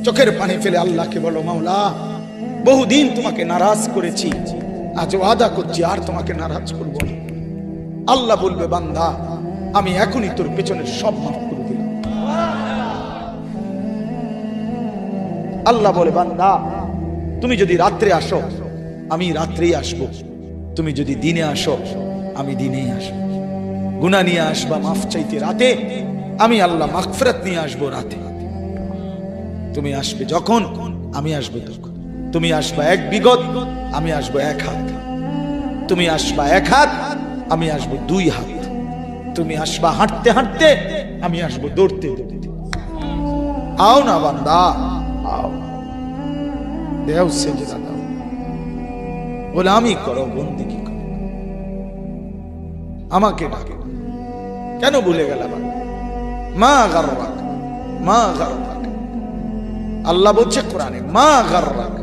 চোখের পানি ফেলে আল্লাহকে বলো, মাওলা বহুদিন তোমাকে নারাজ করেছি, আজ ওয়াদা করছি আর তোমাকে নারাজ করব না। আল্লাহ বলবে, বান্দা আমি এখনই তোর পেছনের সব মাফ করে দিলাম। আল্লাহ বলে, বান্দা তুমি যদি রাত্রে আসো আমি রাত্রেই আসবো, তুমি যদি দিনে আসো আমি দিনেই আসবো। গুনাহ নিয়ে আসবা মাফ চাইতে রাতে, আমি আল্লাহ মাগফিরাত নিয়ে আসবো রাতে। তুমি আসবে যখন আমি আসবো তখন। তুমি আসবা এক বিগত, আমি আসবো এক হাত। তুমি আসবা এক হাত, আমি আসবো দুই হাত। তুমি আসবা হাঁটতে হাঁটতে, আমি আসবো দৌড়তে দৌড়তে। আও না বান্দা, আও, দেও সেজদা দাও, গোলামি করো, বন্দেগী করো, আমাকে ডাকো। কেন ভুলে গেলাম? মা গাররাক, মা গাররাক। আল্লাহ বলছে কোরআনে, মা গাররাক,